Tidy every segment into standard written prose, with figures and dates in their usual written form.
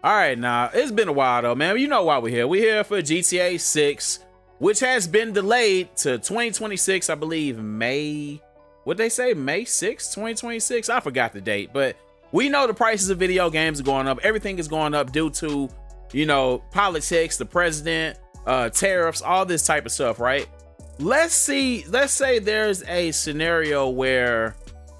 All right, now it's been a while though, man. You know why we're here. We're here for GTA 6, which has been delayed to 2026, I believe May. What'd they say? May 6th, 2026? I forgot the date, but we know the prices of video games are going up. Everything is going up due to, you know, politics, the president, tariffs, all this type of stuff, right? Let's say there's a scenario where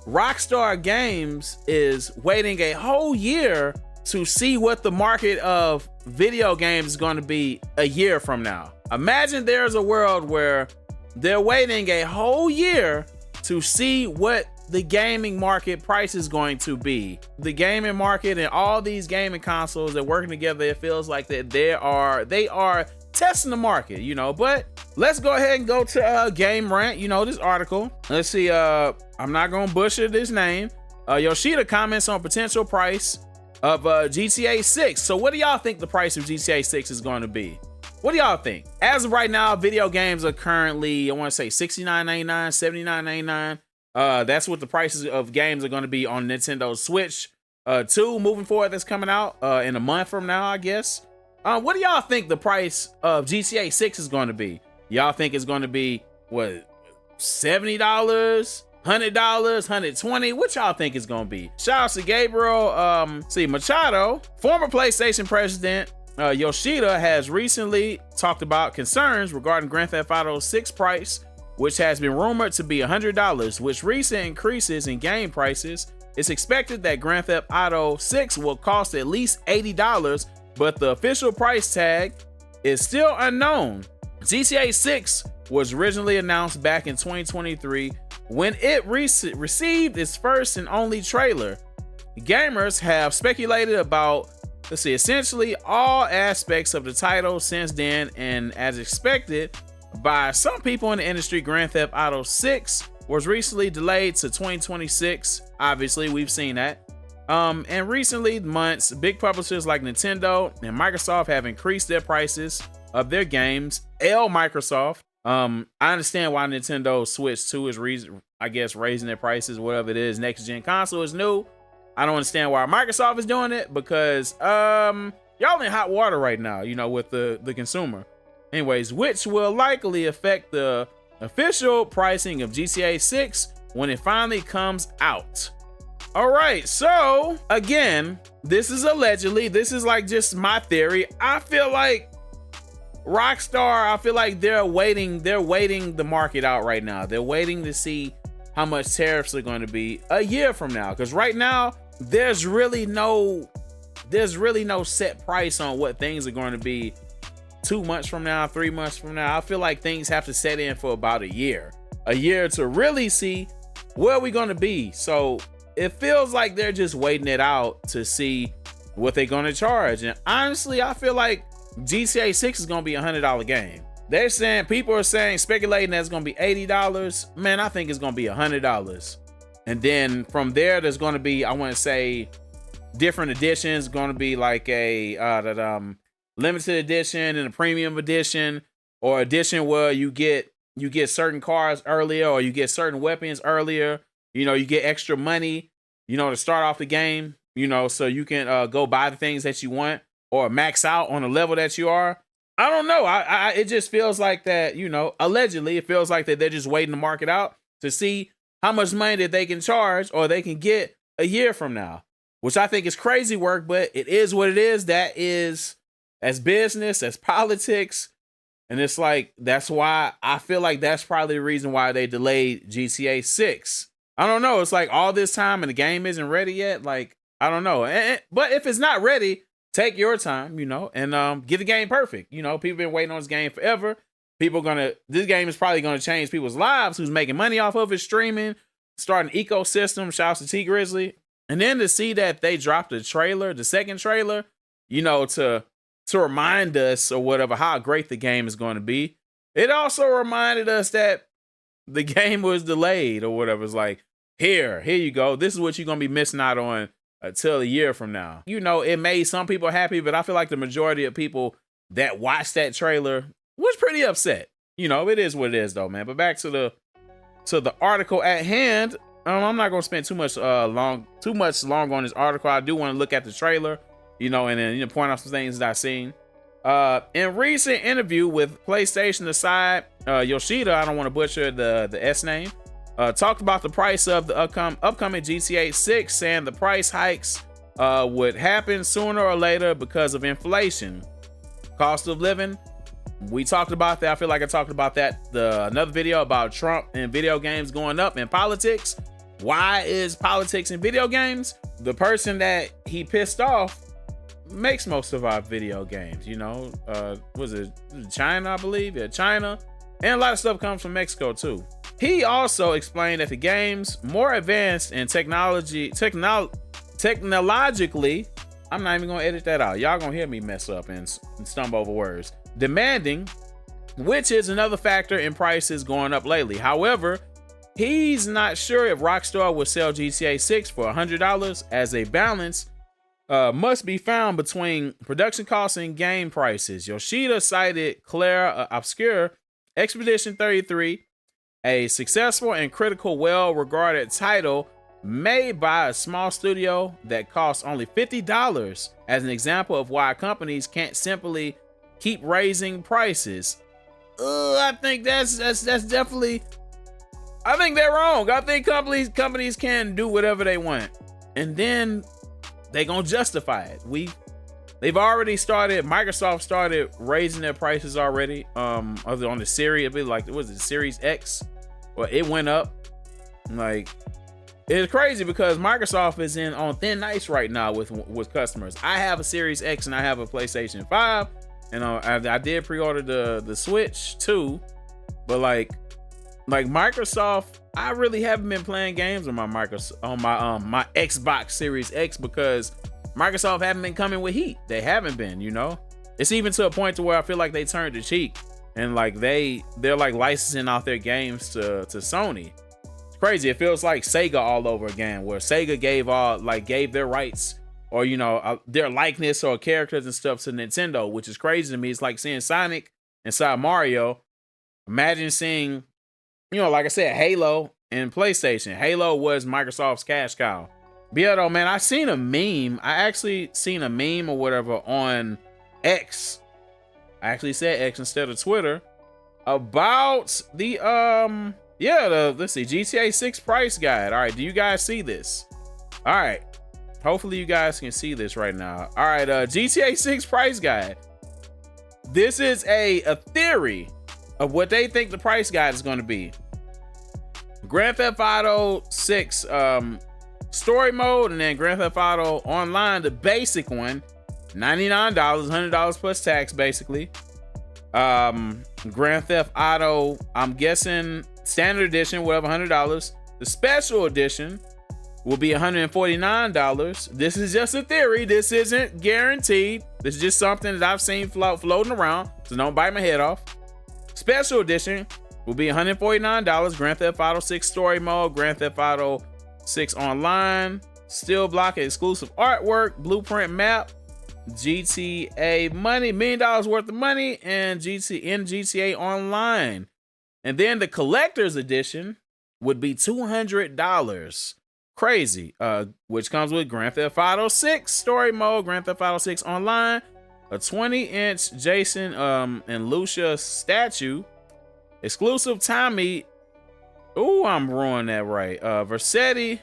Rockstar Games is waiting a whole year to see what the market of video games is going to be a year from now. Imagine there's a world where they're waiting a whole year to see what the gaming market price is going to be. The gaming market and all these gaming consoles that working together, it feels like that they are testing the market, you know. But let's go ahead and go to Game Rant, you know, this article. Let's see, I'm not gonna butcher this name. Yoshida comments on potential price of GTA 6. So what do y'all think the price of GTA 6 is going to be? What do y'all think? As of right now, video games are currently, I want to say $69.99, $79.99. That's what the prices of games are going to be on Nintendo Switch 2 moving forward. That's coming out in a month from now, I guess. What do y'all think the price of GTA 6 is going to be? Y'all think it's going to be, what, $70, $100, $120? What y'all think it's going to be? Shout out to Gabriel Machado, former PlayStation president. Yoshida has recently talked about concerns regarding Grand Theft Auto 6 price, which has been rumored to be $100. With recent increases in game prices, it's expected that Grand Theft Auto 6 will cost at least $80, but the official price tag is still unknown. GTA 6 was originally announced back in 2023 when it received its first and only trailer. Gamers have speculated about, essentially all aspects of the title since then, and as expected by some people in the industry, Grand Theft Auto 6 was recently delayed to 2026. Obviously, we've seen that. And recently months, big publishers like Nintendo and Microsoft have increased their prices of their games. Microsoft. I understand why Nintendo Switch 2 is raising their prices, whatever it is. Next gen console is new. I don't understand why Microsoft is doing it, because y'all in hot water right now, you know, with the consumer. Anyways, which will likely affect the official pricing of GTA 6 when it finally comes out. All right, so again, this is allegedly, this is like just my theory. I feel like Rockstar, they're waiting the market out right now. They're waiting to see how much tariffs are going to be a year from now, because right now there's really no set price on what things are going to be 2 months from now, 3 months from now. I feel like things have to set in for about a year to really see where we're going to be. So it feels like they're just waiting it out to see what they're going to charge. And honestly, I feel like GTA 6 is going to be $100 game. They're saying, people are saying, speculating that it's going to be $80. Man, I think it's going to be $100. And then from there, there's going to be, I want to say, different editions. Going to be like a limited edition and a premium edition, or edition where you get certain cars earlier, or you get certain weapons earlier. You know, you get extra money, you know, to start off the game, you know, so you can go buy the things that you want or max out on the level that you are. I don't know. It just feels like that, you know, allegedly, it feels like that they're just waiting the market out to see how much money that they can charge or they can get a year from now, which I think is crazy work, but it is what it is. That is, as business, as politics. And it's like, that's why I feel like that's probably the reason why they delayed GTA 6. I don't know. It's like all this time and the game isn't ready yet. Like, I don't know. But if it's not ready, take your time, you know, and get the game perfect. You know, people been waiting on this game forever. This game is probably going to change people's lives who's making money off of it, streaming, starting an ecosystem. Shouts to T Grizzly. And then to see that they dropped the second trailer, you know, to remind us or whatever how great the game is going to be. It also reminded us that the game was delayed or whatever. It's like, here you go. This is what you're going to be missing out on until a year from now. You know, it made some people happy, but I feel like the majority of people that watched that trailer was pretty upset. You know, it is what it is though, man. But back to the article at hand. I'm not going to spend too much long on this article. I do want to look at the trailer you know, and then, you know, point out some things that I've seen. In recent interview with PlayStation aside, Yoshida, I don't want to butcher the S name, talked about the price of the upcoming GTA 6, saying the price hikes would happen sooner or later because of inflation, cost of living. We talked about that. I feel like I talked about that another video about Trump and video games going up, and politics. Why is politics in video games? The person that he pissed off makes most of our video games, you know. Was it China, I believe? Yeah, China. And a lot of stuff comes from Mexico too. He also explained that the games more advanced in technologically, I'm not even gonna edit that out. Y'all gonna hear me mess up and stumble over words. Demanding, which is another factor in prices going up lately. However, he's not sure if Rockstar will sell GTA 6 for $100, as a balance must be found between production costs and game prices. Yoshida cited Claire Obscure Expedition 33, a successful and critical, well-regarded title made by a small studio that costs only $50, as an example of why companies can't simply keep raising prices. I think that's definitely, I think they're wrong. I think companies can do whatever they want, and then they gonna justify it. They've already started. Microsoft started raising their prices already. Other on the Series, like, was it Series X? Well, it went up. Like, it's crazy because Microsoft is on thin ice right now with customers. I have a Series X and I have a PlayStation 5, and I did pre-order the Switch too. But like Microsoft, I really haven't been playing games on my my Xbox Series X because Microsoft haven't been coming with heat. They haven't been, you know. It's even to a point to where I feel like they turned the cheek, and like they're like licensing out their games to Sony. It's crazy. It feels like Sega all over again, where Sega gave their rights, or, you know, their likeness or characters and stuff to Nintendo, which is crazy to me. It's like seeing Sonic inside Mario. Imagine seeing, you know, like I said, Halo and PlayStation. Halo was Microsoft's cash cow. But yeah, though, man, I seen a meme. I actually seen a meme or whatever on X. I actually said X instead of Twitter, about the let's see, GTA 6 price guide. All right, do you guys see this? All right, hopefully you guys can see this right now. All right, GTA 6 price guide. This is a theory of what they think the price guide is going to be. Grand Theft Auto 6 story mode, and then Grand Theft Auto Online, the basic one, $99, $100 plus tax, basically. Grand Theft Auto, I'm guessing standard edition, whatever, $100. The special edition will be $149. This is just a theory. This isn't guaranteed. This is just something that I've seen floating around, so don't bite my head off. Special edition will be $149. Grand Theft Auto 6 story mode, Grand Theft Auto 6 online, steel block exclusive artwork, blueprint map, GTA money, $1 million worth of money, and GTA online. And then the collector's edition would be $200. Crazy. Which comes with Grand Theft Auto 6 story mode, Grand Theft Auto 6 online, a 20-inch Jason and Lucia statue, exclusive Tommy. Oh, I'm ruining that right. Versace.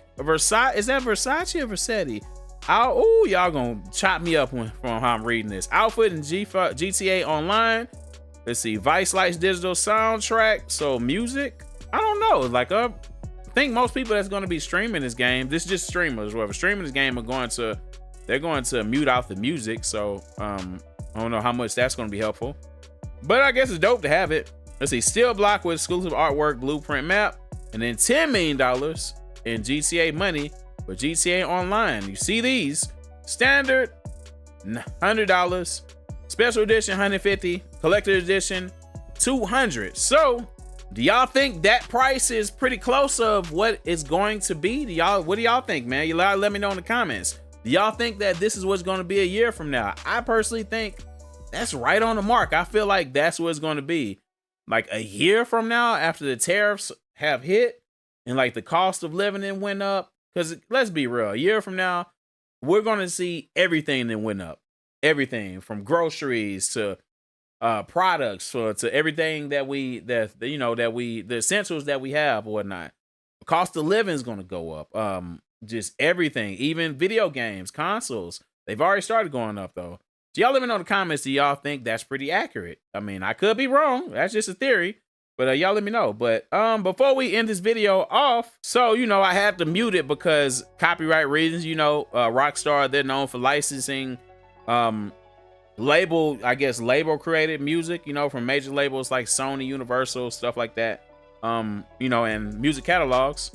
Is that Versace or Versetti? Oh, y'all gonna chop me up from how I'm reading this. Outfit in GTA Online. Let's see. Vice Lights digital soundtrack. So music. I don't know. Like, I think most people that's gonna be streaming this game. This is just streamers. Whoever streaming this game they're going to mute out the music. So I don't know how much that's gonna be helpful. But I guess it's dope to have it. Let's see. Steel block with exclusive artwork, blueprint map. And then $10 million in GTA money for GTA Online. You see these. Standard, $100. Special edition, $150. Collector edition, $200. So, do y'all think that price is pretty close of what it's going to be? What do y'all think, man? You let me know in the comments. Do y'all think that this is what's going to be a year from now? I personally think that's right on the mark. I feel like that's what it's going to be. Like a year from now, after the tariffs have hit and like the cost of living went up, because let's be real, a year from now, we're gonna see everything that went up. Everything from groceries to products to everything that the essentials that we have or whatnot. The cost of living is gonna go up. Just everything, even video games, consoles. They've already started going up though. So y'all let me know in the comments, do y'all think that's pretty accurate? I mean, I could be wrong. That's just a theory. But y'all let me know. But before we end this video off, so I had to mute it because copyright reasons. Rockstar, they're known for licensing label created music, from major labels like Sony, Universal, stuff like that. And music catalogs.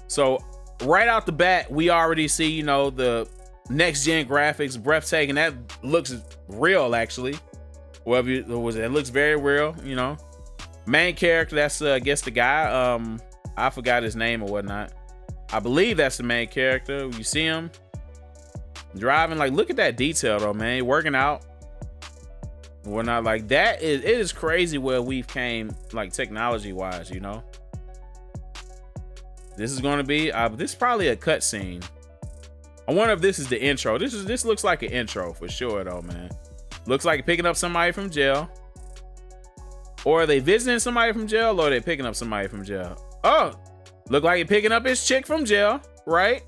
So right out the bat, we already see, the next gen graphics, breathtaking. That looks real, actually. It looks very real, Main character, that's I guess the guy. I forgot his name or whatnot. I believe that's the main character. You see him driving, like, look at that detail though, man. Working out. Whatnot, like that it is crazy where we've came, like, technology wise, This is gonna be this is probably a cutscene. I wonder if this is the intro. This looks like an intro for sure though, man. Looks like picking up somebody from jail. Or are they visiting somebody from jail, or are they picking up somebody from jail? Oh, look like you're picking up his chick from jail, right?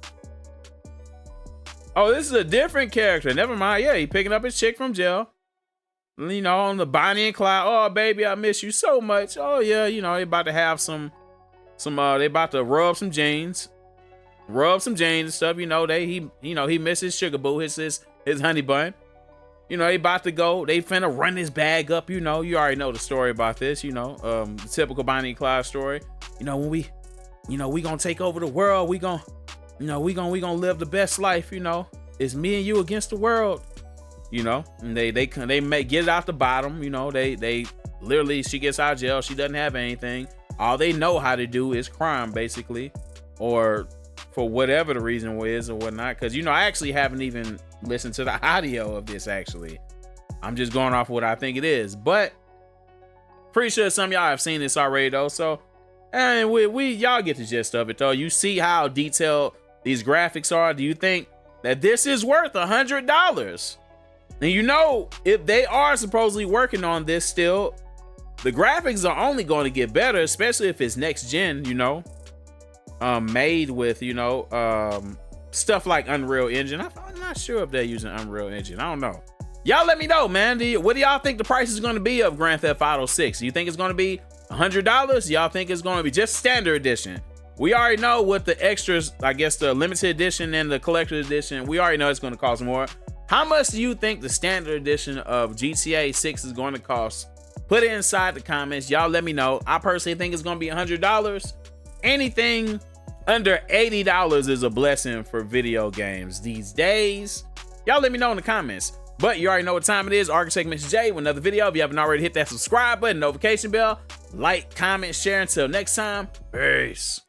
Oh, this is a different character. Never mind. Yeah, he picking up his chick from jail. On the Bonnie and Clyde. Oh, baby, I miss you so much. Oh yeah, they about to have they about to rub some jeans and stuff. He misses Sugar Boo, his honey bun. They about to go. They finna run his bag up. You already know the story about this. The typical Bonnie and Clyde story. When we gonna take over the world. We gonna live the best life. It's me and you against the world. And they get it out the bottom. They literally, she gets out of jail. She doesn't have anything. All they know how to do is crime, basically, or for whatever the reason is or whatnot. Because I actually haven't even listened to the audio of this. Actually, I'm just going off what I think it is, but pretty sure some of y'all have seen this already though. So, and y'all get the gist of it though. You see how detailed these graphics are. Do you think that this is worth $100? And if they are supposedly working on this still, the graphics are only going to get better, especially if it's next gen, made with, stuff like Unreal Engine. I'm not sure if they're using Unreal Engine. I don't know. Y'all let me know, man. What do y'all think the price is going to be of Grand Theft Auto 6? Do you think it's going to be $100? Y'all think it's going to be just standard edition? We already know what the extras, I guess the limited edition and the collector's edition, we already know it's going to cost more. How much do you think the standard edition of GTA 6 is going to cost? Put it inside the comments. Y'all let me know. I personally think it's going to be $100. Anything under $80 is a blessing for video games these days. Y'all let me know in the comments. But you already know what time it is. Architect Mr. J with another video. If you haven't already, hit that subscribe button, notification bell, like, comment, share. Until next time, peace.